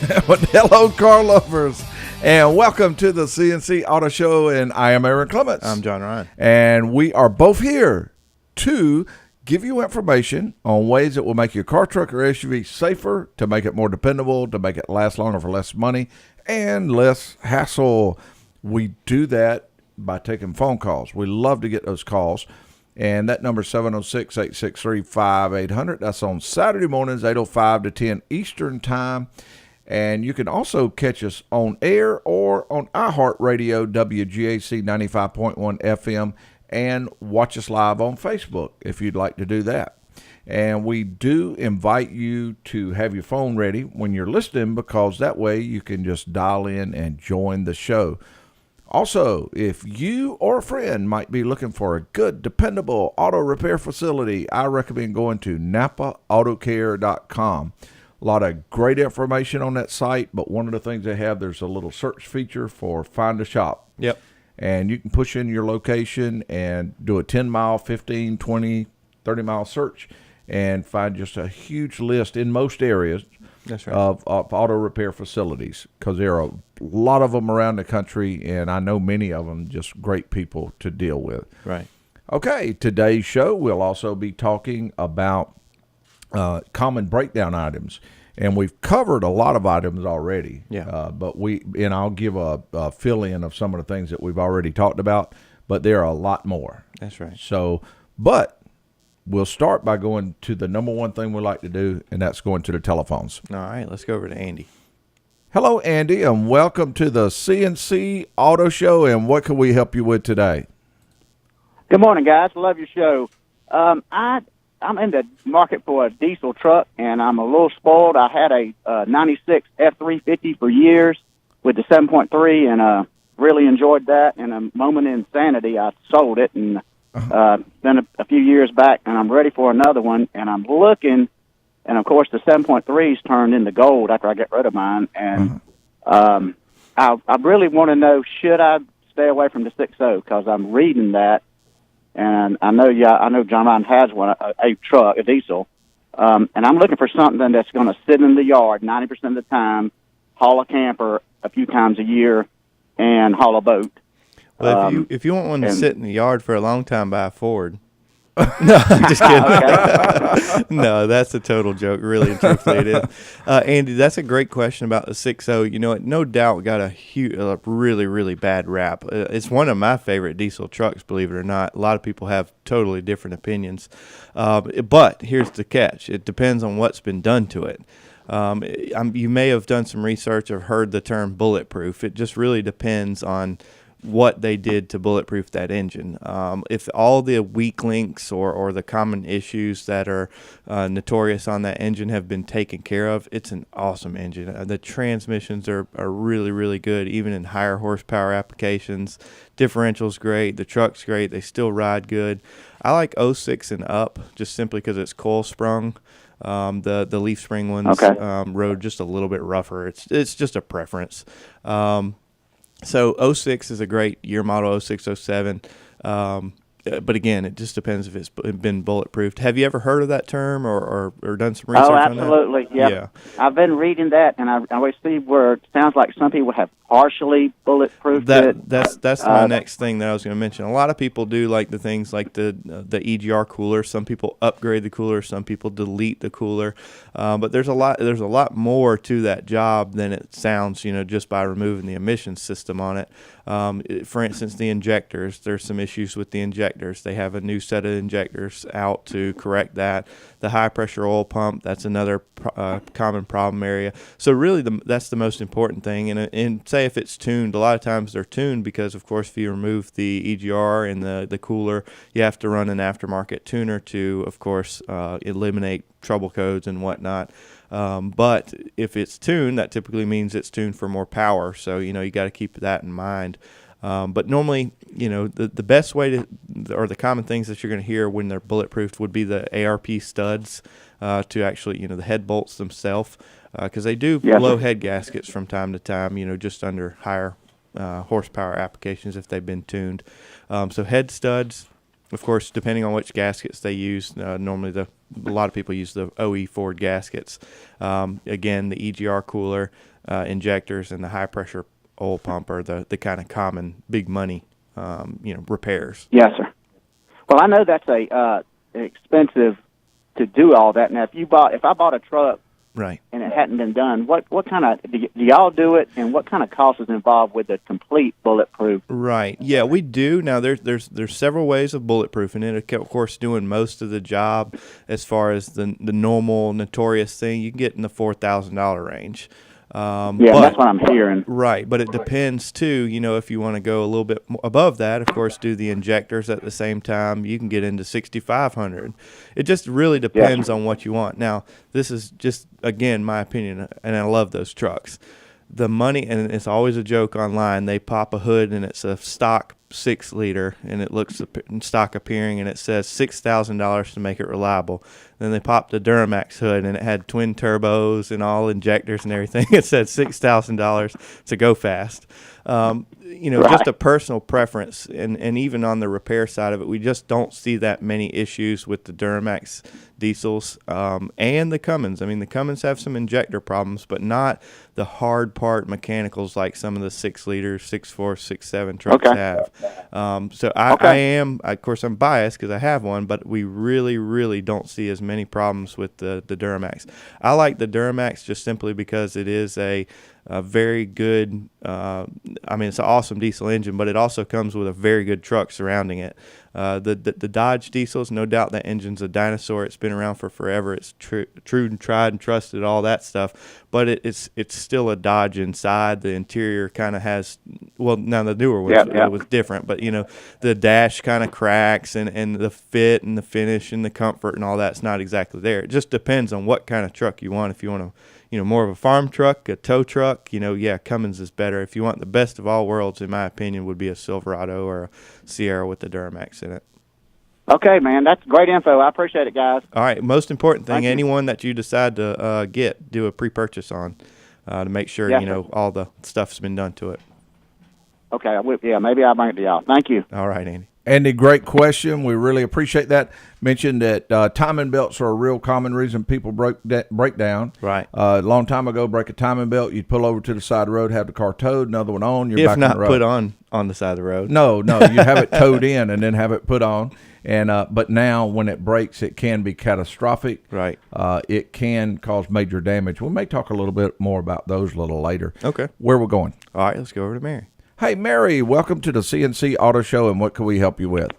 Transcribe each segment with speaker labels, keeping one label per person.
Speaker 1: Hello, car lovers, and welcome to the CNC Auto Show. And I am Aaron Clements.
Speaker 2: I'm John Ryan.
Speaker 1: And we are both here to give you information on ways that will make your car, truck, or SUV safer, to make it more dependable, to make it last longer for less money and less hassle. We do that by taking phone calls. We love to get those calls. And that number is 706-863-5800. That's on Saturday mornings, 8:05 to 10 Eastern Time. And you can also catch us on air or on iHeartRadio, WGAC 95.1 FM, and watch us live on Facebook if you'd like to do that. And we do invite you to have your phone ready when you're listening, because that way you can just dial in and join the show. Also, if you or a friend might be looking for a good, dependable auto repair facility, I recommend going to NapaAutoCare.com. A lot of great information on that site, but one of the things they have, there's a little search feature for Find a Shop.
Speaker 2: Yep.
Speaker 1: And you can push in your location and do a 10-mile, 15, 20, 30-mile search and find just a huge list in most areas.
Speaker 2: That's right.
Speaker 1: of auto repair facilities, because there are a lot of them around the country, and I know many of them just great people to deal with.
Speaker 2: Right.
Speaker 1: Okay, today's show, we'll also be talking about common breakdown items, and we've covered a lot of items already.
Speaker 2: Yeah.
Speaker 1: But I'll give a fill-in of some of the things that we've already talked about, but there are a lot more.
Speaker 2: That's right.
Speaker 1: So, but we'll start by going to the number one thing we like to do, and that's going to the telephones.
Speaker 2: All right, let's go over to Andy.
Speaker 1: Hello, Andy, and welcome to the CNC Auto Show, and what can we help you with today?
Speaker 3: Good morning, guys. Love your show. I'm in the market for a diesel truck, and I'm a little spoiled. I had a 96 F350 for years with the 7.3, and really enjoyed that. In a moment of insanity, I sold it, and been a few years back, and I'm ready for another one, and I'm looking, and of course the 7.3's turned into gold after I get rid of mine, and I really want to know, should I stay away from the 6.0, because I'm reading that. And I know John Ryan has one, a truck, a diesel, and I'm looking for something that's going to sit in the yard 90% of the time, haul a camper a few times a year, and haul a boat.
Speaker 2: Well, if you want one to sit in the yard for a long time, buy a Ford. No, I'm just kidding. No, that's a total joke. Really and truthfully, it is. Andy, that's a great question about the 6.0. You know, it no doubt got a really, really bad rap. It's one of my favorite diesel trucks, believe it or not. A lot of people have totally different opinions. But here's the catch. It depends on what's been done to it. You may have done some research or heard the term bulletproof. It just really depends on what they did to bulletproof that engine. If all the weak links or the common issues that are notorious on that engine have been taken care of, it's an awesome engine. The transmissions are really, really good, even in higher horsepower applications. Differential's great. The truck's great. They still ride good. I like 06 and up just simply because it's coil sprung. The leaf spring ones rode just a little bit rougher. It's just a preference. So 06 is a great year model, 06, 07. But again, it just depends if it's been bulletproofed. Have you ever heard of that term or done some research on that?
Speaker 3: Oh, absolutely. Yep. Yeah. I've been reading that, and I always see where it sounds like some people have partially bulletproofed it.
Speaker 2: That's my next thing that I was going to mention. A lot of people do like the things like the EGR cooler. Some people upgrade the cooler. Some people delete the cooler. But there's a lot more to that job than it sounds, just by removing the emissions system on it. For instance, the injectors, there's some issues with the injectors. They have a new set of injectors out to correct that. The high pressure oil pump, that's another common problem area. So really that's the most important thing. And say if it's tuned, a lot of times they're tuned because, of course, if you remove the EGR and the cooler, you have to run an aftermarket tuner to, of course, eliminate trouble codes and whatnot. But if it's tuned, that typically means it's tuned for more power. So, you got to keep that in mind. But normally, the best way to, or the common things that you're going to hear when they're bulletproofed would be the ARP studs to actually, the head bolts themselves, because they do blow head gaskets from time to time, just under higher horsepower applications if they've been tuned. So head studs, Of course, depending on which gaskets they use, normally a lot of people use the OE Ford gaskets. Again, the EGR cooler, injectors, and the high pressure oil pump are the kind of common big money, repairs.
Speaker 3: Yes, sir. Well, I know that's expensive to do all that. Now, if I bought a truck,
Speaker 2: Right.
Speaker 3: and it hadn't been done, what kind of do y'all do it, and what kind of cost is involved with the complete bulletproof?
Speaker 2: Right. Yeah, we do. Now there's several ways of bulletproofing it. Of course, doing most of the job as far as the normal notorious thing, you can get in the $4,000 range.
Speaker 3: That's what I'm hearing.
Speaker 2: Right, but it depends too. If you want to go a little bit above that, of course, do the injectors at the same time. You can get into $6,500. It just really depends on what you want. Now, this is just again my opinion, and I love those trucks. The money, and it's always a joke online. They pop a hood and it's a stock 6-liter, and it looks stock appearing, and it says $6,000 to make it reliable. Then they popped the Duramax hood, and it had twin turbos and all injectors and everything. It said $6,000 to go fast. Just a personal preference, and even on the repair side of it, we just don't see that many issues with the Duramax diesels and the Cummins. I mean, the Cummins have some injector problems, but not the hard part mechanicals like some of the 6-liter, 6.4, 6.7 trucks have. Of course, I'm biased because I have one, but we really, really don't see as many problems with the Duramax. I like the Duramax just simply because it is a very good, it's an awesome diesel engine, but it also comes with a very good truck surrounding it. The Dodge diesels, no doubt that engine's a dinosaur. It's been around for forever. It's true and tried and trusted, all that stuff. But it's still a Dodge inside. The interior kind of has, now the newer ones was different, but the dash kind of cracks, and the fit and the finish and the comfort and all that's not exactly there. It just depends on what kind of truck you want. If you want more of a farm truck, a tow truck, Cummins is better. If you want the best of all worlds, in my opinion, would be a Silverado or a Sierra with the Duramax in it.
Speaker 3: Okay, man, that's great info. I appreciate it, guys.
Speaker 2: All right, most important thing,
Speaker 3: Thank you.
Speaker 2: anyone that you decide to do a pre-purchase on to make sure, all the stuff's been done to it.
Speaker 3: Okay, maybe I'll bring it to y'all. Thank you.
Speaker 2: All right, Andy.
Speaker 1: Andy, great question. We really appreciate that. Mentioned that timing belts are a real common reason people break down.
Speaker 2: Right.
Speaker 1: A long time ago, break a timing belt, you'd pull over to the side of the road, have the car towed, another one on, you're back on the road.
Speaker 2: If not put on the side of the road.
Speaker 1: No, you have it towed in and then have it put on. And but now when it breaks, it can be catastrophic.
Speaker 2: Right.
Speaker 1: It can cause major damage. We may talk a little bit more about those a little later.
Speaker 2: Okay.
Speaker 1: Where we're going.
Speaker 2: All right, let's go over to Mary.
Speaker 1: Hey, Mary, welcome to the CNC Auto Show, and what can we help you with?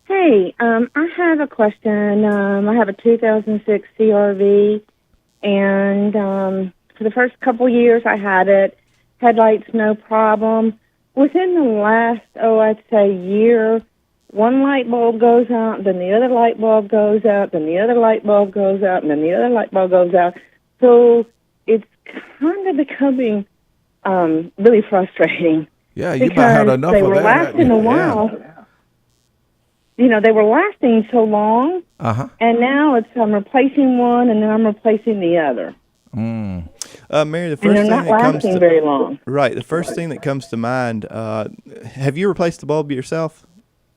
Speaker 4: Hey, I have a question. I have a 2006 CRV, and for the first couple years I had it. Headlights, no problem. Within the last, I'd say year, one light bulb goes out, then the other light bulb goes out, then the other light bulb goes out, and then the other light bulb goes out. So it's kind of becoming really frustrating.
Speaker 1: Yeah, you about had enough
Speaker 4: they
Speaker 1: of
Speaker 4: were
Speaker 1: that.
Speaker 4: lasting a while. They were lasting so long, and now I'm replacing one, and then I'm replacing the other.
Speaker 2: Mary, the first
Speaker 4: and they're
Speaker 2: thing
Speaker 4: not
Speaker 2: that comes
Speaker 4: lasting
Speaker 2: to
Speaker 4: very long.
Speaker 2: Right, the first thing that comes to mind. Have you replaced the bulb yourself?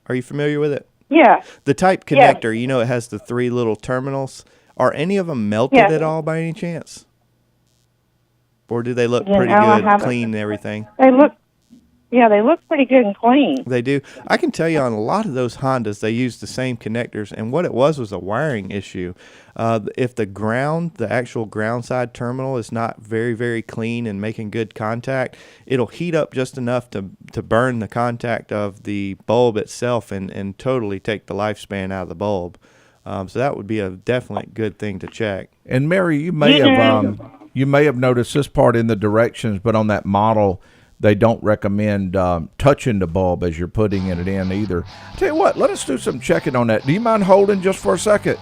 Speaker 2: Are you familiar with it?
Speaker 4: Yeah.
Speaker 2: The type connector, it has the 3 little terminals. Are any of them melted at all by any chance? Or do they look pretty good, clean and everything?
Speaker 4: They look pretty good and clean.
Speaker 2: They do. I can tell you on a lot of those Hondas, they use the same connectors, and what it was a wiring issue. If the actual ground side terminal is not very, very clean and making good contact, it'll heat up just enough to burn the contact of the bulb itself and totally take the lifespan out of the bulb. So that would be a definitely good thing to check.
Speaker 1: And Mary, you may have noticed this part in the directions, but on that model, they don't recommend touching the bulb as you're putting it in either. Tell you what, let us do some checking on that. Do you mind holding just for a second?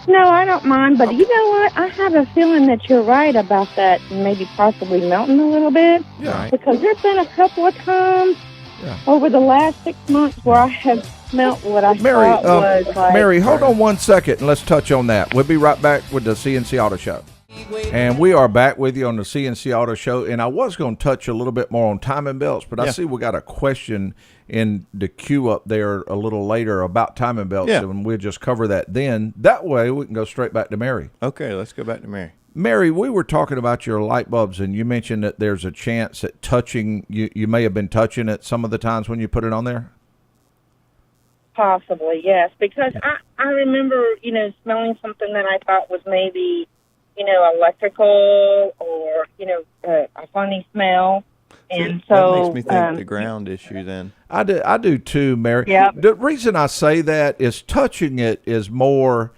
Speaker 4: No, I don't mind, but you know what? I have a feeling that you're right about that, maybe possibly melting a little bit.
Speaker 1: Yeah.
Speaker 4: Because there's been a couple of times over the last 6 months where I have smelt what I thought was like...
Speaker 1: Mary, hold on 1 second and let's touch on that. We'll be right back with the CNC Auto Show. And we are back with you on the CNC Auto Show. And I was going to touch a little bit more on timing belts, but I see we got a question in the queue up there a little later about timing belts, and we'll just cover that then. That way we can go straight back to Mary.
Speaker 2: Okay, let's go back to Mary.
Speaker 1: Mary, we were talking about your light bulbs, and you mentioned that there's a chance that touching, you may have been touching it some of the times when you put it on there?
Speaker 4: Possibly, yes, because I remember, smelling something that I thought was maybe, electrical or, a funny smell. And so
Speaker 2: that makes me think the ground issue then.
Speaker 1: I do too, Mary.
Speaker 4: Yep.
Speaker 1: The reason I say that is touching it is more,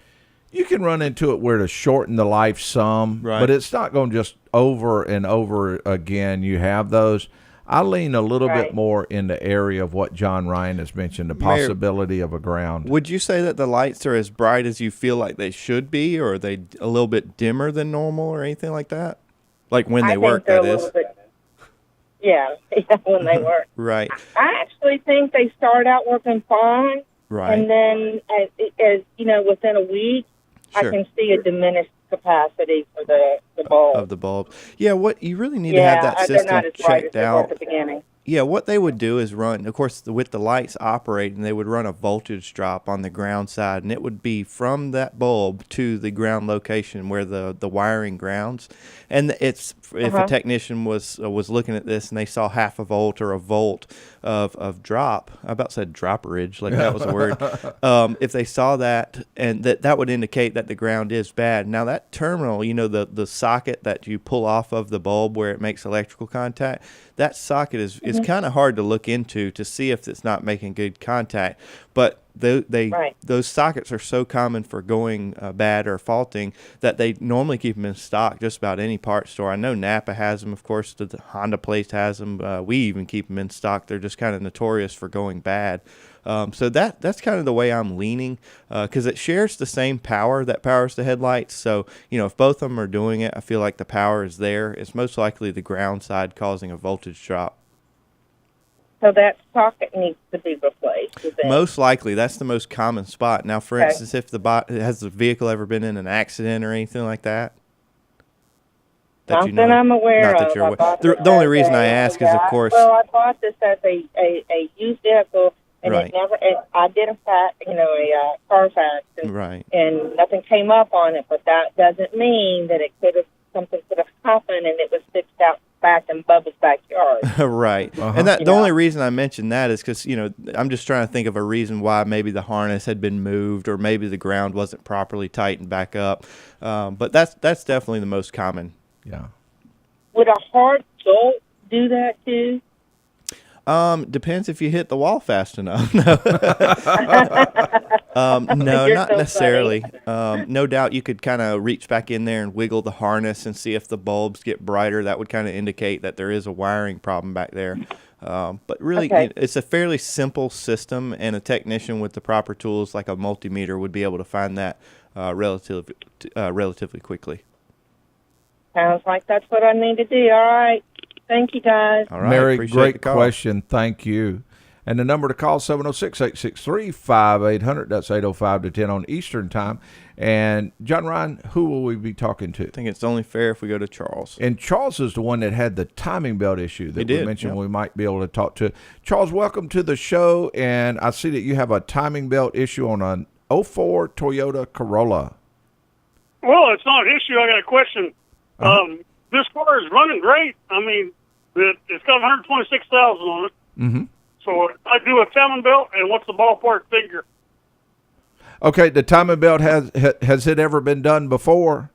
Speaker 1: you can run into it where to shorten the life some, but it's not going to just over and over again. You have those. I lean a little bit more in the area of what John Ryan has mentioned, the possibility of a ground.
Speaker 2: Would you say that the lights are as bright as you feel like they should be, or are they a little bit dimmer than normal or anything like that? Like when they work, that is.
Speaker 4: Yeah, when they work.
Speaker 2: Right.
Speaker 4: I actually think they start out working fine.
Speaker 2: Right.
Speaker 4: And then, as within a week, I can see a diminished capacity for the bulb.
Speaker 2: Of the bulb. Yeah, what you really need to have that system checked out.
Speaker 4: At the beginning.
Speaker 2: Yeah, what they would do is run, of course, with the lights operating, they would run a voltage drop on the ground side, and it would be from that bulb to the ground location where the wiring grounds. And if a technician was looking at this and they saw half a volt or a volt of drop, I about said dropperage, like that was a word. If they saw that, and that would indicate that the ground is bad. Now that terminal, the socket that you pull off of the bulb where it makes electrical contact, that socket is kind of hard to look into to see if it's not making good contact. But those sockets are so common for going bad or faulting that they normally keep them in stock just about any part store. I know Napa has them, of course. The Honda Place has them. We even keep them in stock. They're just kind of notorious for going bad. So that's kind of the way I'm leaning, because it shares the same power that powers the headlights. So, if both of them are doing it, I feel like the power is there. It's most likely the ground side causing a voltage drop.
Speaker 4: So that socket needs to be replaced.
Speaker 2: Most likely, that's the most common spot. Now, for instance, if has the vehicle ever been in an accident or anything like that?
Speaker 4: Something I'm aware of.
Speaker 2: The only reason I ask is, of course.
Speaker 4: Well, I bought this as a used vehicle, and it never. I did a Carfax, and nothing came up on it. But that doesn't mean that something could have happened, and it was fixed out back in Bubba's backyard.
Speaker 2: Right. And the only reason I mentioned that is because, I'm just trying to think of a reason why maybe the harness had been moved or maybe the ground wasn't properly tightened back up. But that's definitely the most common.
Speaker 1: Yeah.
Speaker 4: Would a hard jolt do that too?
Speaker 2: Depends if you hit the wall fast enough. No, no, not so necessarily. No doubt you could kind of reach back in there and wiggle the harness and see if the bulbs get brighter. That would kind of indicate that there is a wiring problem back there. But really, it's a fairly simple system, and a technician with the proper tools like a multimeter would be able to find that relatively quickly.
Speaker 4: Sounds like that's what I need to do. All right. Thank you, guys.
Speaker 2: All right.
Speaker 1: Mary, great question. Thank you. And the number to call, 706-863-5800. That's 8:05 to 10 on Eastern Time. And, John Ryan, who will we be talking to?
Speaker 2: I think it's only fair if we go to Charles.
Speaker 1: And Charles is the one that had the timing belt issue that we mentioned we might be able to talk to. Charles, welcome to the show. And I see that you have a timing belt issue on an 04 Toyota Corolla.
Speaker 5: Well, it's not an issue. I got a question. This car is running great. I mean, it's got 126,000 on it.
Speaker 1: Mm-hmm.
Speaker 5: So I do a timing belt, and what's the ballpark figure?
Speaker 1: Okay, the timing belt, has it ever been done before?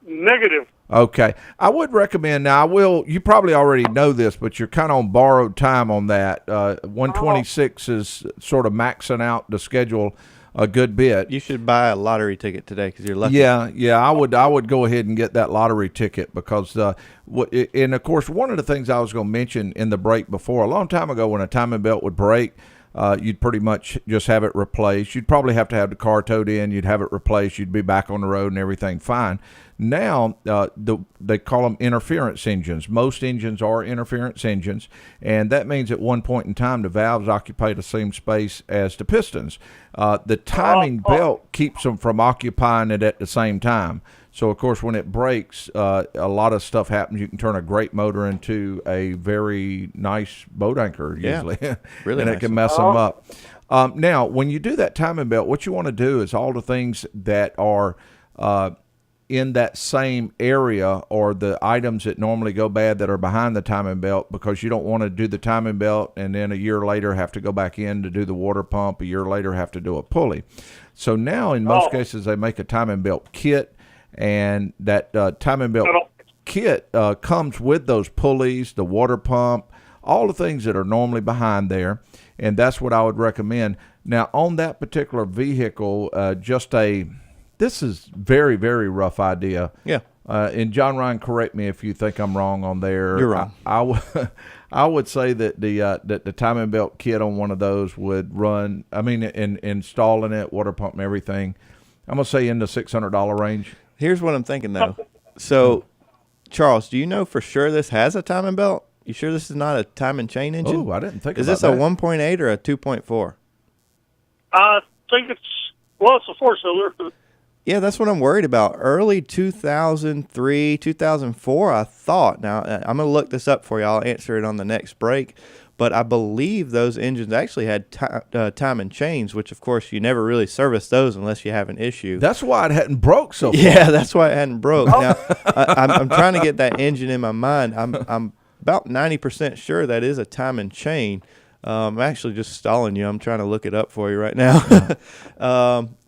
Speaker 5: Negative.
Speaker 1: Okay. I would recommend, now you probably already know this, but you're kind of on borrowed time on that. 126 is sort of maxing out the schedule a good bit.
Speaker 2: You should buy a lottery ticket today because you're lucky.
Speaker 1: Yeah, I would go ahead and get that lottery ticket because, and of course, one of the things I was going to mention in the break before, a long time ago when a timing belt would break, you'd pretty much just have it replaced. You'd probably have to have the car towed in. You'd have it replaced. You'd be back on the road and everything fine. Now, they call them interference engines. Most engines are interference engines, and that means at one point in time the valves occupy the same space as the pistons. The timing belt keeps them from occupying it at the same time. So, of course, when it breaks, a lot of stuff happens. You can turn a great motor into a very nice boat anchor, usually.
Speaker 2: Yeah, really
Speaker 1: and
Speaker 2: nice.
Speaker 1: it can mess them up. Now, when you do that timing belt, what you want to do is all the things that are in that same area, or the items that normally go bad that are behind the timing belt, because you don't want to do the timing belt and then a year later have to go back in to do the water pump, a year later have to do a pulley. So now in most cases they make a timing belt kit, and that timing belt kit comes with those pulleys, the water pump, all the things that are normally behind there, and that's what I would recommend. Now, on that particular vehicle, this is very, very rough idea.
Speaker 2: Yeah.
Speaker 1: And John Ryan, correct me if you think I'm wrong on there.
Speaker 2: You're wrong.
Speaker 1: I would say that the timing belt kit on one of those would run, in installing it, water pump and everything, I'm going to say in the $600 range.
Speaker 2: Here's what I'm thinking, though. So, Charles, do you know for sure this has a timing belt? You sure this is not a time and chain engine?
Speaker 1: Oh, I didn't think
Speaker 2: Is
Speaker 1: about
Speaker 2: this
Speaker 1: that.
Speaker 2: a 1.8 or a 2.4?
Speaker 5: I think it's a four-cylinder.
Speaker 2: Yeah, that's what I'm worried about. Early 2003, 2004, I thought. Now, I'm going to look this up for you. I'll answer it on the next break. But I believe those engines actually had time and chains, which, of course, you never really service those unless you have an issue.
Speaker 1: That's why it hadn't broke so far.
Speaker 2: Yeah, that's why it hadn't broke. Now, I'm trying to get that engine in my mind. I'm about 90% sure that is a time and chain. I'm actually just stalling you. I'm trying to look it up for you right now.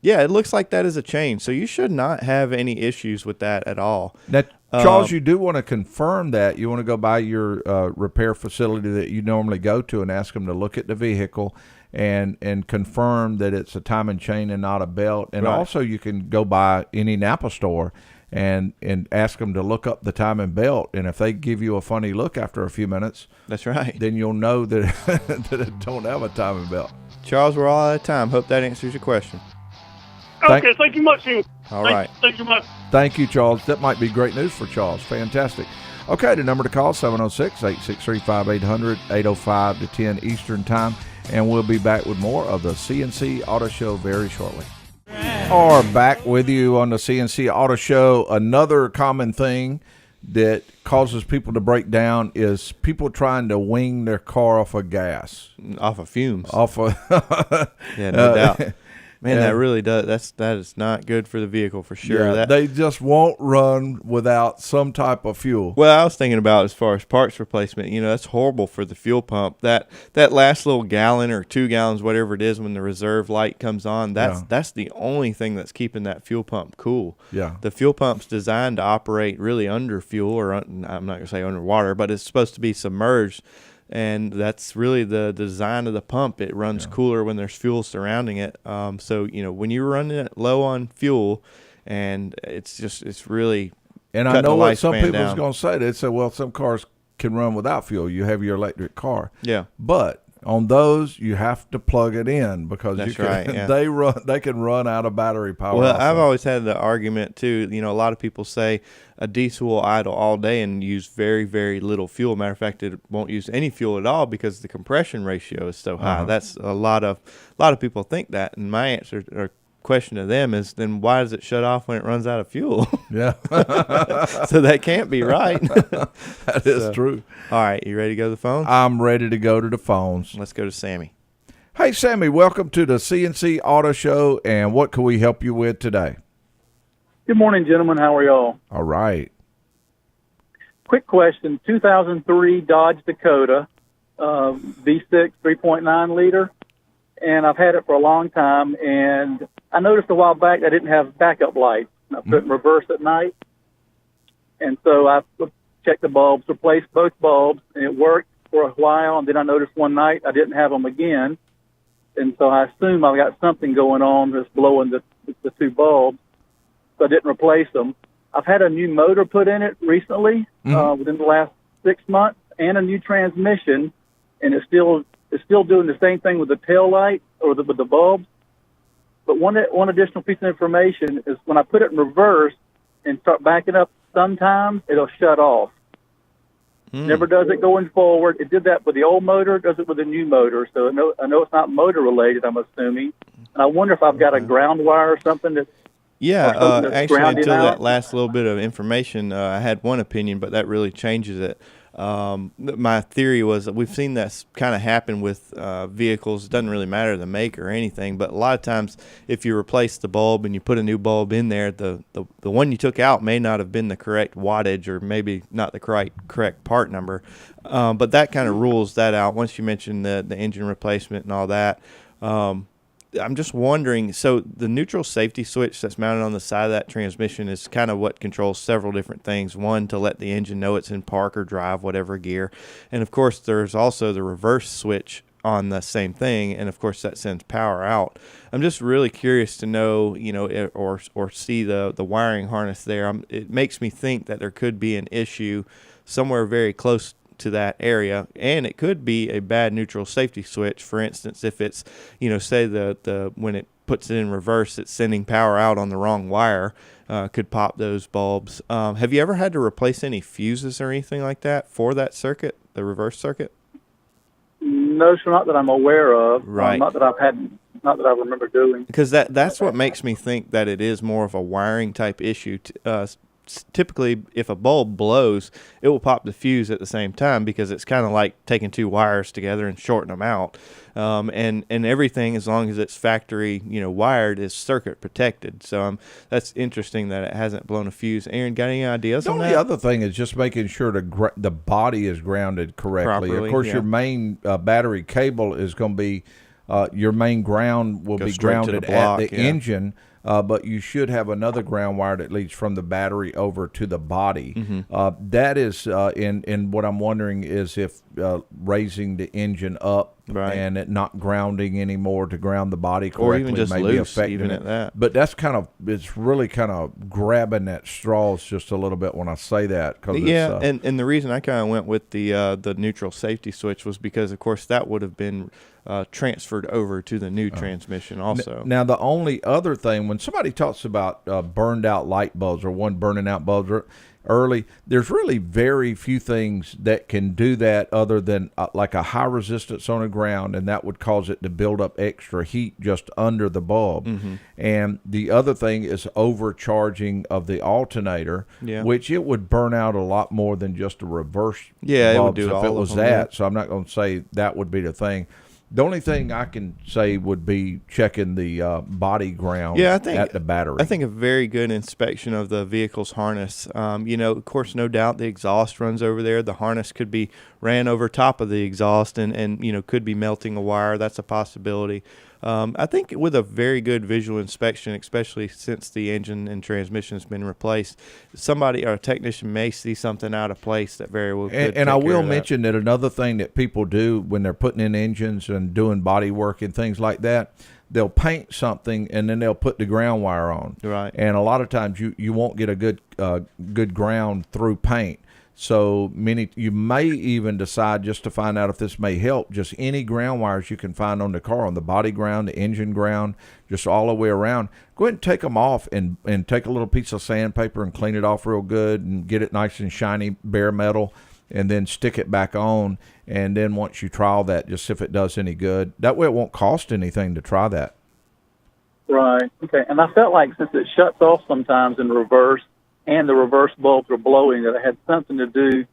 Speaker 2: Yeah, it looks like that is a chain. So you should not have any issues with that at all.
Speaker 1: Now, Charles, you do want to confirm that. You want to go by your repair facility that you normally go to and ask them to look at the vehicle and confirm that it's a time and chain and not a belt. And
Speaker 2: Right.
Speaker 1: also you can go by any Napa store and ask them to look up the timing belt. And if they give you a funny look after a few minutes,
Speaker 2: That's right.
Speaker 1: then you'll know that, that it don't have a timing belt.
Speaker 2: Charles, we're all out of time. Hope that answers your question.
Speaker 5: Okay, thank you much, Hugh.
Speaker 2: All right.
Speaker 5: Thank you much.
Speaker 1: Thank you, Charles. That might be great news for Charles. Fantastic. Okay, the number to call, 706-863-5800, 8:05 to 10 Eastern Time. And we'll be back with more of the CNC Auto Show very shortly. Or back with you on the CNC Auto Show. Another common thing that causes people to break down is people trying to wing their car off of gas.
Speaker 2: Off of fumes.
Speaker 1: Off of
Speaker 2: Yeah, no doubt. Man,
Speaker 1: yeah.
Speaker 2: that really does. That is not good for the vehicle for sure.
Speaker 1: Yeah, they just won't run without some type of fuel.
Speaker 2: Well, I was thinking about as far as parts replacement. That's horrible for the fuel pump. That last little gallon or 2 gallons, whatever it is, when the reserve light comes on, that's the only thing that's keeping that fuel pump cool.
Speaker 1: Yeah.
Speaker 2: The fuel pump's designed to operate really under fuel, or I'm not going to say underwater, but it's supposed to be submerged. And that's really the design of the pump. It runs cooler when there's fuel surrounding it. So, when you're running it low on fuel, and it's really
Speaker 1: And I
Speaker 2: cutting
Speaker 1: know
Speaker 2: the
Speaker 1: what some
Speaker 2: lifespan
Speaker 1: people's
Speaker 2: down.
Speaker 1: going to say. They say, well, some cars can run without fuel. You have your electric car.
Speaker 2: Yeah.
Speaker 1: But on those, you have to plug it in because
Speaker 2: That's
Speaker 1: you can,
Speaker 2: right, yeah.
Speaker 1: they can run out of battery power.
Speaker 2: Well,
Speaker 1: also.
Speaker 2: I've always had the argument too. A lot of people say a diesel will idle all day and use very, very little fuel. Matter of fact, it won't use any fuel at all because the compression ratio is so high. That's a lot of people think that. And my answer or question to them is, then why does it shut off when it runs out of fuel?
Speaker 1: Yeah.
Speaker 2: So that can't be right.
Speaker 1: That is true.
Speaker 2: All right, you ready to go to the phone?
Speaker 1: I'm ready to go to the phones.
Speaker 2: Let's go to Sammy.
Speaker 1: Hey, Sammy, welcome to the CNC Auto Show. And what can we help you with today?
Speaker 6: Good morning, gentlemen. How are y'all?
Speaker 1: All right.
Speaker 6: Quick question. 2003 Dodge Dakota, V6, 3.9 liter. And I've had it for a long time. And I noticed a while back I didn't have backup lights. I put it in reverse at night. And so I checked the bulbs, replaced both bulbs, and it worked for a while. And then I noticed one night I didn't have them again. And so I assume I've got something going on that's blowing the 2 bulbs. So I didn't replace them. I've had a new motor put in it recently, within the last 6 months, and a new transmission, and it's still doing the same thing with the tail light or with the bulbs. But one additional piece of information is when I put it in reverse, and start backing up, sometimes it'll shut off. Never does it going forward. It did that with the old motor, does it with the new motor. So I know it's not motor related, I'm assuming. And I wonder if I've got a ground wire or something that's
Speaker 2: actually,
Speaker 6: grounded
Speaker 2: until
Speaker 6: out.
Speaker 2: that last little bit of information, I had one opinion, but that really changes it. My theory was that we've seen that kind of happen with vehicles. It doesn't really matter the make or anything, but a lot of times if you replace the bulb and you put a new bulb in there, the one you took out may not have been the correct wattage or maybe not the correct part number. But that kind of rules that out once you mention the engine replacement and all that. I'm just wondering, so the neutral safety switch that's mounted on the side of that transmission is kind of what controls several different things. One, to let the engine know it's in park or drive, whatever gear. And, of course, there's also the reverse switch on the same thing, and, of course, that sends power out. I'm just really curious to know, or see the wiring harness there. It makes me think that there could be an issue somewhere very close to that area, and it could be a bad neutral safety switch. For instance, if it's, say the when it puts it in reverse, it's sending power out on the wrong wire, could pop those bulbs. Have you ever had to replace any fuses or anything like that for that circuit, the reverse circuit?
Speaker 6: No, sir, not that I'm aware of.
Speaker 2: Right.
Speaker 6: Not that I remember doing.
Speaker 2: Because that's what makes me think that it is more of a wiring type issue. Typically, if a bulb blows, it will pop the fuse at the same time because it's kind of like taking two wires together and shorting them out. And everything, as long as it's factory, wired, is circuit protected. So that's interesting that it hasn't blown a fuse. Aaron, got any ideas on that?
Speaker 1: The other thing is just making sure the body is grounded correctly.
Speaker 2: Properly,
Speaker 1: of course,
Speaker 2: yeah.
Speaker 1: your main battery cable is going to be your main ground will
Speaker 2: Go
Speaker 1: be
Speaker 2: straight to the
Speaker 1: grounded
Speaker 2: block,
Speaker 1: at the engine. But you should have another ground wire that leads from the battery over to the body.
Speaker 2: Mm-hmm.
Speaker 1: That is, and what I'm wondering is if raising the engine up
Speaker 2: Right.
Speaker 1: and it not grounding anymore to ground the body correctly
Speaker 2: Or even just
Speaker 1: may be
Speaker 2: loose,
Speaker 1: affecting
Speaker 2: even
Speaker 1: it.
Speaker 2: at that.
Speaker 1: But that's it's really kind of grabbing at straws just a little bit when I say that. Cause
Speaker 2: Yeah,
Speaker 1: it's,
Speaker 2: and the reason I kind of went with the neutral safety switch was because, of course, that would have been transferred over to the new transmission also.
Speaker 1: Now, the only other thing, when somebody talks about burned out light bulbs or one burning out bulbs early, there's really very few things that can do that other than like a high resistance on the ground, and that would cause it to build up extra heat just under the bulb.
Speaker 2: Mm-hmm.
Speaker 1: And the other thing is overcharging of the alternator,
Speaker 2: Yeah.
Speaker 1: which it would burn out a lot more than just a reverse
Speaker 2: Yeah, it would
Speaker 1: bulbs
Speaker 2: do
Speaker 1: if
Speaker 2: all
Speaker 1: it
Speaker 2: of
Speaker 1: was
Speaker 2: them,
Speaker 1: that.
Speaker 2: yeah.
Speaker 1: So I'm not going to say that would be the thing. The only thing I can say would be checking the body ground at the battery.
Speaker 2: I think a very good inspection of the vehicle's harness. Of course, no doubt the exhaust runs over there. The harness could be ran over top of the exhaust and could be melting a wire. That's a possibility. I think with a very good visual inspection, especially since the engine and transmission has been replaced, somebody or a technician may see something out of place that very well could
Speaker 1: And I
Speaker 2: take care
Speaker 1: will
Speaker 2: of that.
Speaker 1: mention that another thing that people do when they're putting in engines and doing body work and things like that, they'll paint something and then they'll put the ground wire on.
Speaker 2: Right.
Speaker 1: And a lot of times you won't get a good ground through paint. So you may even decide, just to find out if this may help, just any ground wires you can find on the car, on the body ground, the engine ground, just all the way around. Go ahead and take them off and take a little piece of sandpaper and clean it off real good and get it nice and shiny, bare metal, and then stick it back on. And then once you trial that, just see if it does any good. That way it won't cost anything to try that.
Speaker 6: Right. Okay. And I felt like since it shuts off sometimes in reverse, and the reverse bulbs were blowing, that it had something to do.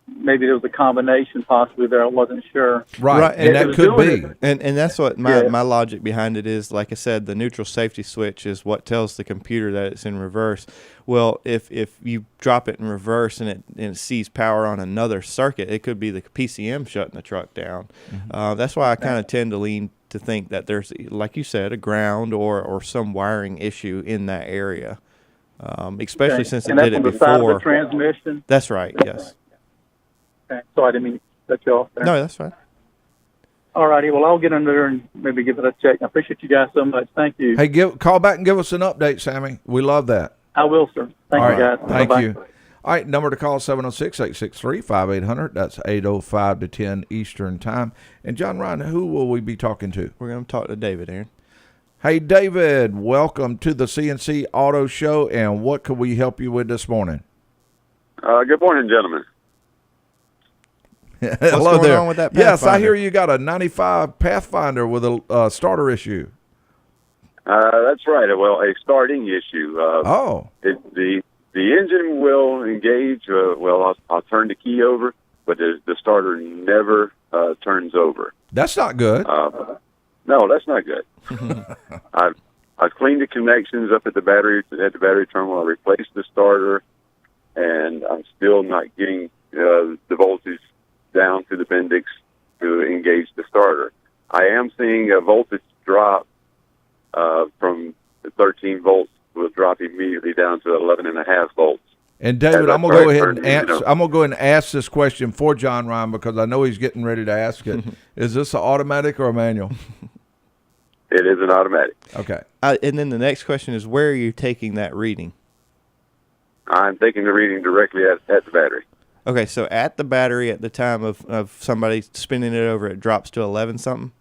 Speaker 6: Maybe there was a combination possibly there. I wasn't sure.
Speaker 1: Right. And
Speaker 6: It
Speaker 1: that
Speaker 6: was
Speaker 1: could
Speaker 6: doing
Speaker 1: be.
Speaker 6: it.
Speaker 2: And that's what my logic behind it is. Like I said, the neutral safety switch is what tells the computer that it's in reverse. Well, if you drop it in reverse and it sees power on another circuit, it could be the PCM shutting the truck down.
Speaker 1: Mm-hmm.
Speaker 2: That's why I kind of tend to lean to think that there's, like you said, a ground or some wiring issue in that area. Especially
Speaker 6: Okay.
Speaker 2: since
Speaker 6: and
Speaker 2: it
Speaker 6: that's
Speaker 2: did
Speaker 6: on
Speaker 2: it
Speaker 6: the side of
Speaker 2: before.
Speaker 6: the transmission.
Speaker 2: That's right. Yes.
Speaker 6: Okay. So I didn't mean to cut you off there.
Speaker 2: No, that's fine.
Speaker 6: All righty. Well, I'll get under there and maybe give it a check. I appreciate you guys so much. Thank you.
Speaker 1: Hey, call back and give us an update, Sammy. We love that.
Speaker 6: I will, sir. Thank
Speaker 1: All
Speaker 6: you,
Speaker 1: right.
Speaker 6: guys.
Speaker 1: Thank
Speaker 6: Bye-bye.
Speaker 1: you. All right, number to call 706-863-5800. That's 8:05 to 10 Eastern time. And John Ryan, who will we be talking to?
Speaker 2: We're going to talk to David, Aaron.
Speaker 1: Hey, David, welcome to the CNC Auto Show, and what can we help you with this morning?
Speaker 7: Good morning, gentlemen.
Speaker 1: Hello
Speaker 2: going
Speaker 1: there.
Speaker 2: on with that
Speaker 1: Yes, I
Speaker 2: Pathfinder?
Speaker 1: hear you got a 95 Pathfinder with a starter issue.
Speaker 7: That's right. Well, a starting issue.
Speaker 1: Oh,
Speaker 7: The engine will engage. I'll turn the key over, but the starter never turns over.
Speaker 1: that's not good.
Speaker 7: No, that's not good. I've cleaned the connections up at the battery terminal. I replaced the starter, and I'm still not getting the voltage down to the Bendix to engage the starter. I am seeing a voltage drop from the 13 volts will drop immediately down to 11.5 volts.
Speaker 1: And David,
Speaker 7: As I
Speaker 1: I'm gonna go
Speaker 7: start
Speaker 1: ahead and
Speaker 7: turning,
Speaker 1: answer. I'm gonna go ahead and ask this question for John Ryan because I know he's getting ready to ask it. Is this an automatic or a manual?
Speaker 7: It is an automatic.
Speaker 1: Okay.
Speaker 2: And then the next question is, where are you taking that reading?
Speaker 7: I'm taking the reading directly at the battery.
Speaker 2: Okay, so at the battery at the time of somebody spinning it over, it drops to 11 something?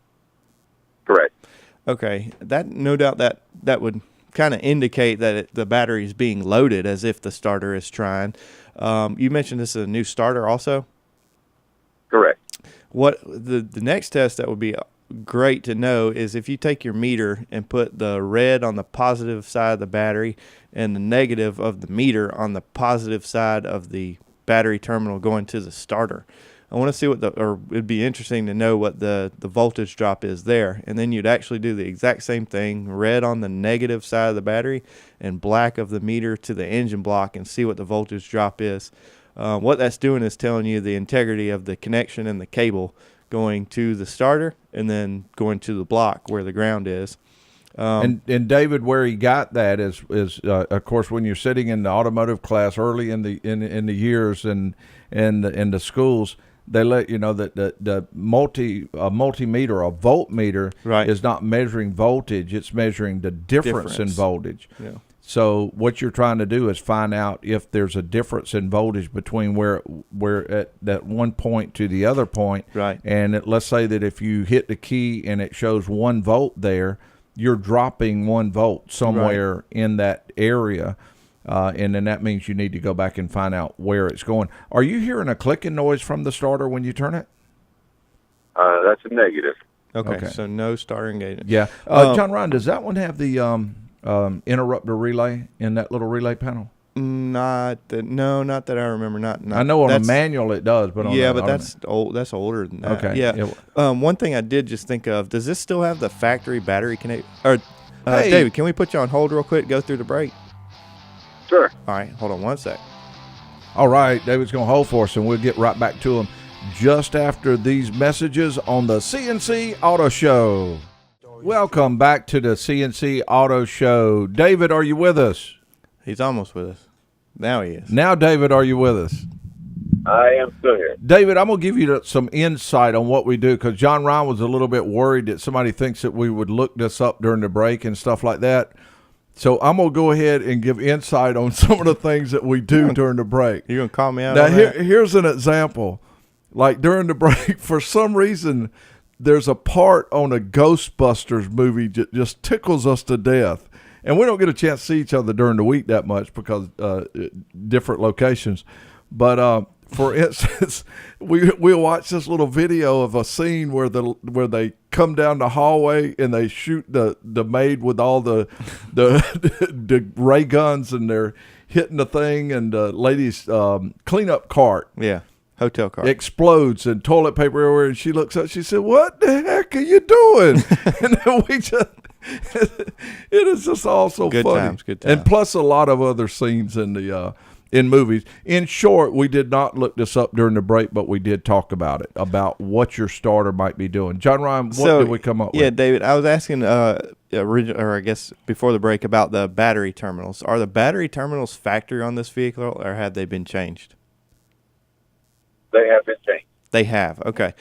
Speaker 7: Correct.
Speaker 2: Okay, that no doubt that would kind of indicate that the battery is being loaded as if the starter is trying. You mentioned this is a new starter also?
Speaker 7: Correct.
Speaker 2: What the next test that would be great to know is if you take your meter and put the red on the positive side of the battery and the negative of the meter on the positive side of the battery terminal going to the starter. I want to see it'd be interesting to know what the voltage drop is there. And then you'd actually do the exact same thing, red on the negative side of the battery and black of the meter to the engine block and see what the voltage drop is. What that's doing is telling you the integrity of the connection and the cable going to the starter and then going to the block where the ground is.
Speaker 1: And David, where he got that is of course when you're sitting in the automotive class early in the years and in the schools, they let you know that the multimeter, a voltmeter,
Speaker 2: Right.
Speaker 1: is not measuring voltage; it's measuring the difference in
Speaker 2: Difference.
Speaker 1: voltage.
Speaker 2: Yeah.
Speaker 1: So what you're trying to do is find out if there's a difference in voltage between where at that one point to the other point.
Speaker 2: Right.
Speaker 1: And let's say that if you hit the key and it shows 1 volt there, you're dropping 1 volt somewhere in that area. And then that means you need to go back and find out where it's going. Are you hearing a clicking noise from the starter when you turn it?
Speaker 7: That's a negative.
Speaker 2: Okay, so no starter engagement.
Speaker 1: Yeah. John Ryan, does that one have the interrupter relay in that little relay panel?
Speaker 2: Not that I remember. Not
Speaker 1: I know on a
Speaker 2: that's-
Speaker 1: manual it does, but on
Speaker 2: yeah,
Speaker 1: the
Speaker 2: but that's old. That's older than that.
Speaker 1: Okay.
Speaker 2: Yeah. One thing I did just think of: does this still have the factory battery connect? Or
Speaker 1: Hey.
Speaker 2: David, can we put you on hold real quick? Go through the break.
Speaker 7: Sure.
Speaker 2: All right, hold on one sec.
Speaker 1: All right, David's going to hold for us, and we'll get right back to him just after these messages on the CNC Auto Show. Welcome back to the CNC Auto Show. David, are you with us?
Speaker 2: He's almost with us. Now he is.
Speaker 1: Now, David, are you with us?
Speaker 7: I am still here.
Speaker 1: David, I'm going to give you some insight on what we do because John Ryan was a little bit worried that somebody thinks that we would look this up during the break and stuff like that. So I'm going to go ahead and give insight on some of the things that we do during the break.
Speaker 2: You're gonna call me out
Speaker 1: Now,
Speaker 2: on that?
Speaker 1: here's an example. Like during the break, for some reason, there's a part on a Ghostbusters movie that just tickles us to death. And we don't get a chance to see each other during the week that much because different locations. But for instance, we'll watch this little video of a scene where they come down the hallway and they shoot the maid with all the ray guns and they're hitting the thing and the lady's cleanup cart
Speaker 2: Yeah, hotel car.
Speaker 1: explodes and toilet paper everywhere, and she looks up, she said, "What the heck are you doing?" And then we just it is just all so
Speaker 2: Good
Speaker 1: funny.
Speaker 2: times, good times.
Speaker 1: And plus a lot of other scenes in the in movies. In short, we did not look this up during the break, but we did talk about it, about what your starter might be doing. John Ryan, what did we come up
Speaker 2: Yeah,
Speaker 1: with?
Speaker 2: David, I was asking or I guess before the break about the battery terminals. Are the battery terminals factory on this vehicle, or have they been changed?
Speaker 7: They have been changed.
Speaker 2: They have. Okay.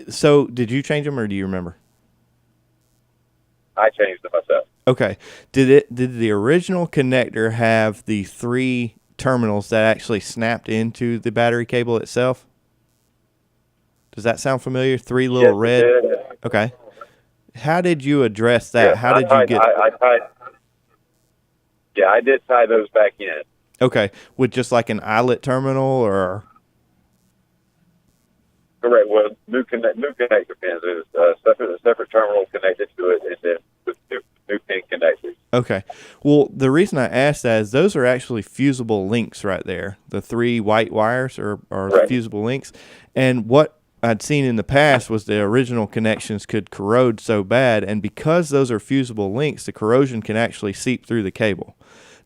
Speaker 2: So did you change them, or do you remember?
Speaker 7: I changed them myself.
Speaker 2: Okay. Did the original connector have the 3 terminals that actually snapped into the battery cable itself? Does that sound familiar? 3 little
Speaker 7: Yes,
Speaker 2: red.
Speaker 7: it did.
Speaker 2: Okay. How did you address that?
Speaker 7: Yes,
Speaker 2: How did you get?
Speaker 7: I tied. Yeah, I did tie those back in.
Speaker 2: Okay, with just like an eyelet terminal, or
Speaker 7: Correct. Well, new connector pins. There's a separate terminal connected to it, and then with new pin connectors.
Speaker 2: okay. Well, the reason I asked that is those are actually fusible links right there. The 3 white wires are
Speaker 7: Right.
Speaker 2: fusible links, and what I'd seen in the past was the original connections could corrode so bad, and because those are fusible links, the corrosion can actually seep through the cable.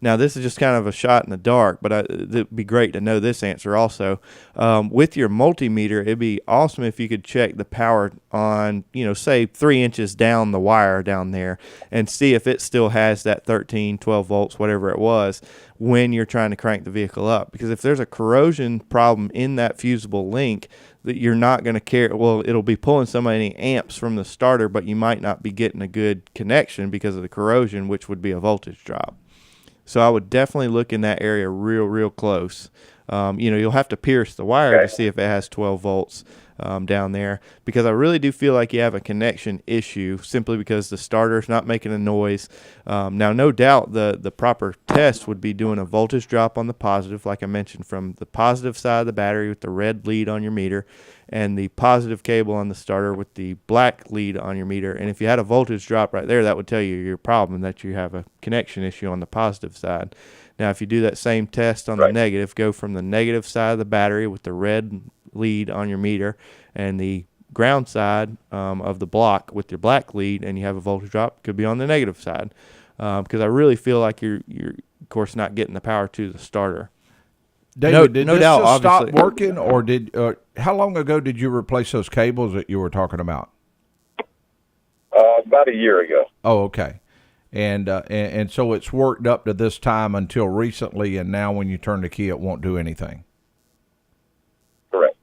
Speaker 2: Now, this is just kind of a shot in the dark, but it'd be great to know this answer also. With your multimeter, it'd be awesome if you could check the power on, say 3 inches down the wire down there and see if it still has that 13, 12 volts, whatever it was, when you're trying to crank the vehicle up. Because if there's a corrosion problem in that fusible link, that you're not going to care. Well, it'll be pulling so many amps from the starter, but you might not be getting a good connection because of the corrosion, which would be a voltage drop. So I would definitely look in that area real close. You'll have to pierce the wire to see if it has 12 volts down there, because I really do feel like you have a connection issue simply because the starter's not making a noise. Now, no doubt the proper test would be doing a voltage drop on the positive, like I mentioned, from the positive side of the battery with the red lead on your meter, and the positive cable on the starter with the black lead on your meter. And if you had a voltage drop right there, that would tell you your problem, that you have a connection issue on the positive side. Now, if you do that same test on the negative, go from the negative side of the battery with the red lead on your meter and the ground side of the block with your black lead, and you have a voltage drop, could be on the negative side. Because I really feel like you're, of course, not getting the power to the starter.
Speaker 1: David, did
Speaker 2: no
Speaker 1: this
Speaker 2: doubt,
Speaker 1: just stop
Speaker 2: obviously.
Speaker 1: working, or how long ago did you replace those cables that you were talking about?
Speaker 7: About a year ago.
Speaker 1: Oh, okay. And so it's worked up to this time until recently, and now when you turn the key, it won't do anything.
Speaker 7: Correct.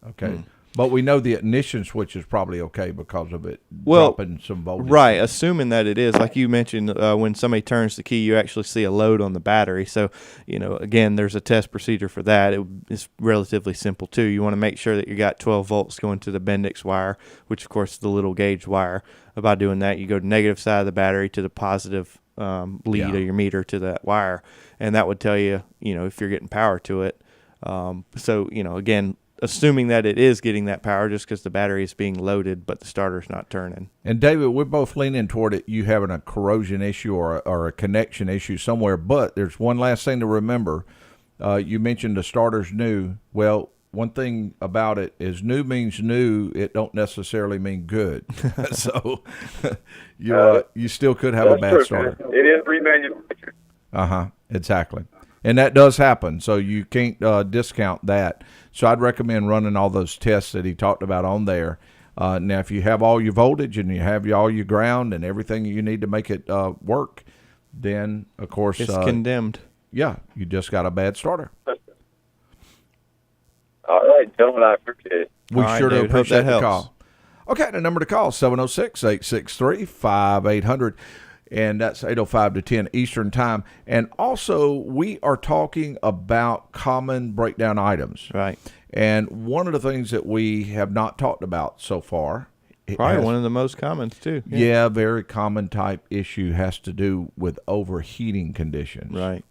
Speaker 1: Okay. But we know the ignition switch is probably okay because of it dropping some voltage.
Speaker 2: Right, assuming that it is. Like you mentioned, when somebody turns the key, you actually see a load on the battery. So, again, there's a test procedure for that. It's relatively simple, too. You want to make sure that you got 12 volts going to the Bendix wire, which, of course, is the little gauge wire. By doing that, you go to negative side of the battery to the positive lead of your meter to that wire, and that would tell you, if you're getting power to it. Again, assuming that it is getting that power just because the battery is being loaded, but the starter's not turning.
Speaker 1: And David, we're both leaning toward it. You having a corrosion issue or a connection issue somewhere. But there's one last thing to remember. You mentioned the starter's new. Well, one thing about it is new means new. It don't necessarily mean good. So you still could have a bad starter.
Speaker 7: It is remanufactured.
Speaker 1: Exactly. And that does happen, so you can't discount that. So I'd recommend running all those tests that he talked about on there. Now, if you have all your voltage and you have all your ground and everything you need to make it work, then, of course...
Speaker 2: It's condemned.
Speaker 1: Yeah, you just got a bad starter.
Speaker 7: All right, gentlemen, I appreciate it.
Speaker 1: We
Speaker 2: All right,
Speaker 1: sure do
Speaker 2: David, hope
Speaker 1: appreciate
Speaker 2: that
Speaker 1: the
Speaker 2: helps.
Speaker 1: call. Okay, the number to call, 706-863-5800. And that's 8:05 to 10 Eastern Time. And also, we are talking about common breakdown items.
Speaker 2: Right.
Speaker 1: And one of the things that we have not talked about so far,
Speaker 2: Probably one of the most common, too.
Speaker 1: Yeah, very common type issue has to do with overheating conditions.
Speaker 2: Right.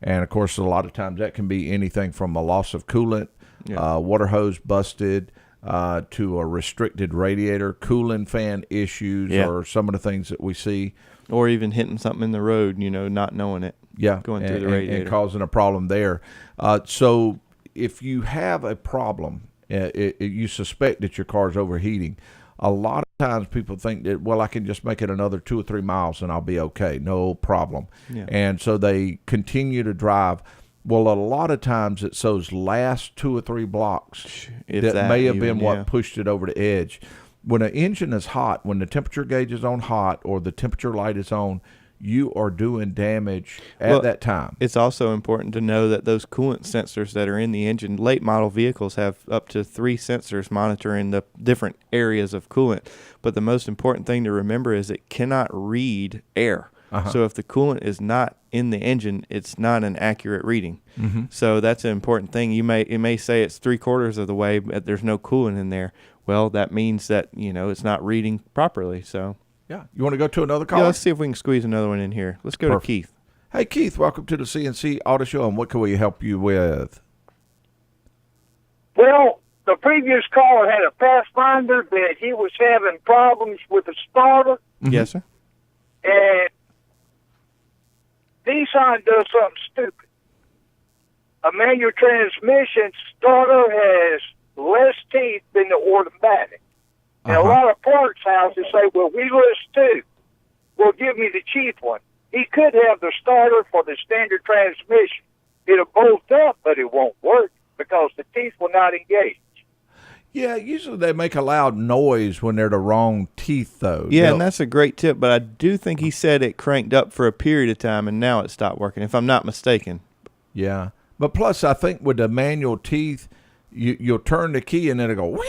Speaker 1: And, of course, a lot of times that can be anything from a loss of coolant, water hose busted, to a restricted radiator, cooling fan issues, or some of the things that we see.
Speaker 2: Or even hitting something in the road, not knowing it.
Speaker 1: Yeah,
Speaker 2: going through the radiator.
Speaker 1: And causing a problem there. So if you have a problem, you suspect that your car's overheating, a lot of times people think that, well, I can just make it another 2 or 3 miles and I'll be okay, no problem.
Speaker 2: Yeah.
Speaker 1: And so they continue to drive. Well, a lot of times it's those last 2 or 3 blocks that may have been what pushed it over the edge. When an engine is hot, when the temperature gauge is on hot or the temperature light is on, you are doing damage at that time.
Speaker 2: It's also important to know that those coolant sensors that are in the engine, late model vehicles have up to 3 sensors monitoring the different areas of coolant. But the most important thing to remember is it cannot read air. So if the coolant is not in the engine, it's not an accurate reading. So that's an important thing. It may say it's 3/4 of the way, but there's no coolant in there. Well, that means that it's not reading properly. So
Speaker 1: Yeah. You want to go to another call?
Speaker 2: Yeah, let's see if we can squeeze another one in here. Let's go
Speaker 1: Perfect.
Speaker 2: to Keith.
Speaker 1: Hey, Keith, welcome to the CNC Auto Show, and what can we help you with?
Speaker 8: Well, the previous caller had a Pathfinder that he was having problems with the starter,
Speaker 2: Yes, sir.
Speaker 8: and Nissan does something stupid. A manual transmission starter has less teeth than the automatic. And a lot of parts houses say, well, we list two. Well, give me the cheap one. He could have the starter for the standard transmission. It'll bolt up, but it won't work because the teeth will not engage.
Speaker 1: Yeah, usually they make a loud noise when they're the wrong teeth, though.
Speaker 2: Yeah, and that's a great tip, but I do think he said it cranked up for a period of time, and now it stopped working, if I'm not mistaken.
Speaker 1: Yeah. But plus, I think with the manual teeth, you'll turn the key and then it'll go,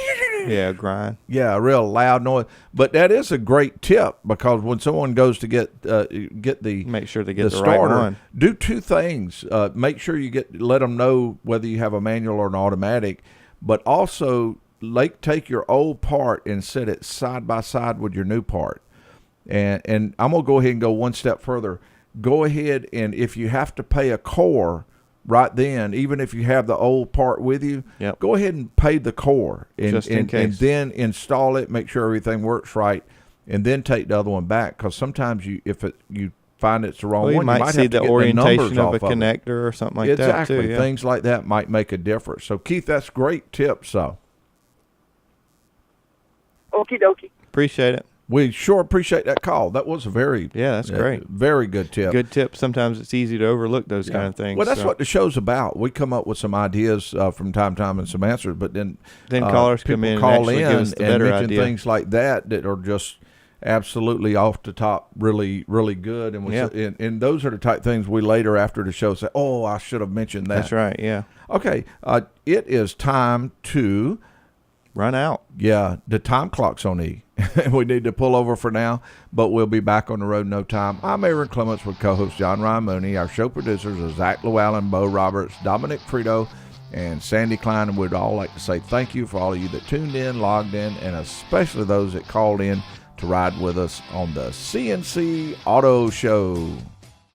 Speaker 2: Yeah, grind.
Speaker 1: yeah, a real loud noise. But that is a great tip because when someone goes to get the
Speaker 2: Make sure they get the right
Speaker 1: starter,
Speaker 2: one.
Speaker 1: do two things. Make sure you let them know whether you have a manual or an automatic, but also take your old part and set it side by side with your new part. And I'm going to go ahead and go one step further. Go ahead and if you have to pay a core right then, even if you have the old part with you,
Speaker 2: Yep.
Speaker 1: go ahead and pay the core and,
Speaker 2: Just in case.
Speaker 1: and then install it, make sure everything works right, and then take the other one back. Because sometimes if you find it's the wrong
Speaker 2: Well, you
Speaker 1: one,
Speaker 2: might
Speaker 1: you might
Speaker 2: see
Speaker 1: have to
Speaker 2: the
Speaker 1: get
Speaker 2: orientation
Speaker 1: the
Speaker 2: of
Speaker 1: numbers
Speaker 2: a
Speaker 1: off
Speaker 2: connector or something like
Speaker 1: exactly.
Speaker 2: that, too. Yeah.
Speaker 1: Things like that might make a difference. So, Keith, that's great tips. So
Speaker 8: Okie dokie.
Speaker 2: Appreciate it.
Speaker 1: we sure appreciate that call. That was a very
Speaker 2: That's great.
Speaker 1: very good tip.
Speaker 2: Good tip. Sometimes it's easy to overlook those kind of things.
Speaker 1: Well, that's
Speaker 2: so.
Speaker 1: what the show's about. We come up with some ideas from time to time and some answers, but then
Speaker 2: Callers come
Speaker 1: people
Speaker 2: in and
Speaker 1: call
Speaker 2: actually
Speaker 1: in
Speaker 2: give us the
Speaker 1: and
Speaker 2: better
Speaker 1: mention
Speaker 2: idea.
Speaker 1: things like that are just absolutely off the top, really, really good. And,
Speaker 2: Yeah.
Speaker 1: and those are the type things we later after the show say, oh, I should have mentioned that.
Speaker 2: That's right, yeah.
Speaker 1: Okay, it is time to...
Speaker 2: Run out.
Speaker 1: Yeah, the time clock's on E. We need to pull over for now, but we'll be back on the road in no time. I'm Aaron Clements with co-host John Ryan Mooney. Our show producers are Zach Llewellyn, Bo Roberts, Dominic Frito, and Sandy Klein. And we'd all like to say thank you for all of you that tuned in, logged in, and especially those that called in to ride with us on the CNC Auto Show.